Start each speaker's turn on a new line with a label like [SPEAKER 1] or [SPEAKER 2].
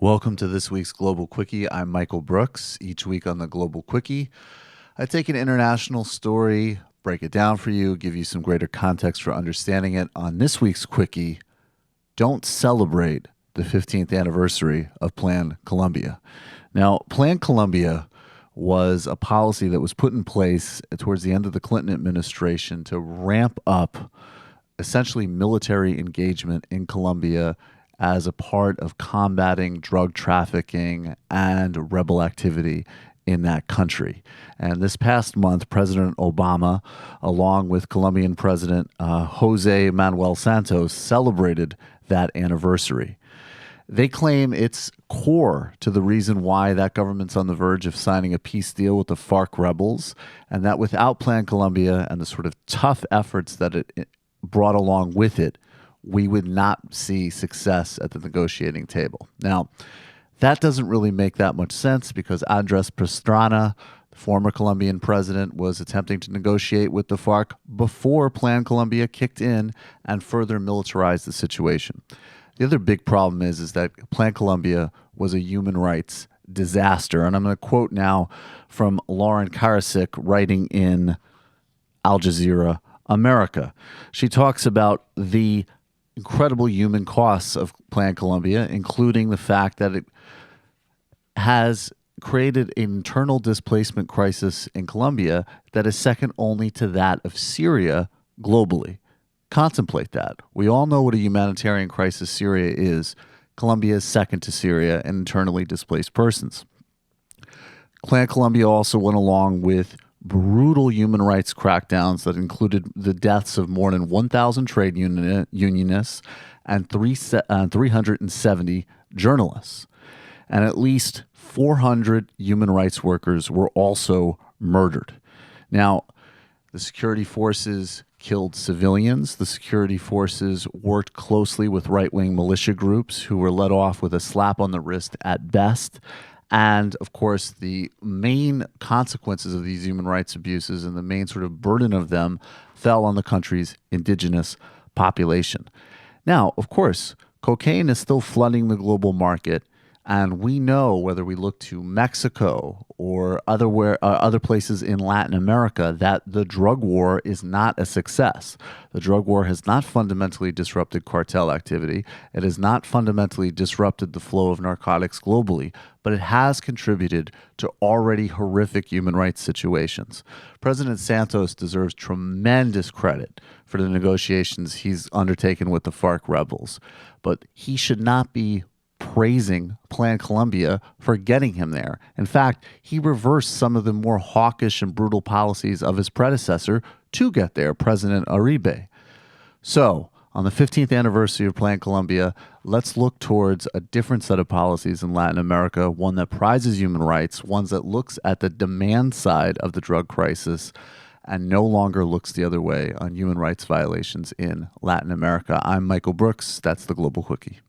[SPEAKER 1] Welcome to this week's Global Quickie. I'm Michael Brooks. Each week on the Global Quickie, I take an international story, break it down for you, give you some greater context for understanding it. On this week's Quickie, don't celebrate the 15th anniversary of Plan Colombia. Now, Plan Colombia was a policy that was put in place towards the end of the Clinton administration to ramp up essentially military engagement in Colombia as a part of combating drug trafficking and rebel activity in that country. And this past month, President Obama, along with Colombian President Jose Manuel Santos, celebrated that anniversary. They claim it's core to the reason why that government's on the verge of signing a peace deal with the FARC rebels, and that without Plan Colombia and the sort of tough efforts that it brought along with it, we would not see success at the negotiating table. Now, that doesn't really make that much sense because Andres Pastrana, the former Colombian president, was attempting to negotiate with the FARC before Plan Colombia kicked in and further militarized the situation. The other big problem is that Plan Colombia was a human rights disaster. And I'm going to quote now from Lauren Karasik, writing in Al Jazeera America. She talks about the incredible human costs of Plan Colombia, including the fact that it has created an internal displacement crisis in Colombia that is second only to that of Syria globally. Contemplate that. We all know what a humanitarian crisis Syria is. Colombia is second to Syria in internally displaced persons. Plan Colombia also went along with brutal human rights crackdowns that included the deaths of more than 1,000 trade unionists and 370 journalists. And at least 400 human rights workers were also murdered. Now, the security forces killed civilians. The security forces worked closely with right-wing militia groups who were let off with a slap on the wrist at best. And, of course, the main consequences of these human rights abuses and the main sort of burden of them fell on the country's indigenous population. Now, of course, cocaine is still flooding the global market, and we know, whether we look to Mexico or other places in Latin America, that the drug war is not a success. The drug war has not fundamentally disrupted cartel activity. It has not fundamentally disrupted the flow of narcotics globally, but it has contributed to already horrific human rights situations. President Santos deserves tremendous credit for the negotiations he's undertaken with the FARC rebels, but he should not be praising Plan Colombia for getting him there. In fact, he reversed some of the more hawkish and brutal policies of his predecessor to get there, President Uribe. So, on the 15th anniversary of Plan Colombia, let's look towards a different set of policies in Latin America, one that prizes human rights, one that looks at the demand side of the drug crisis and no longer looks the other way on human rights violations in Latin America. I'm Michael Brooks. That's the Global Quickie.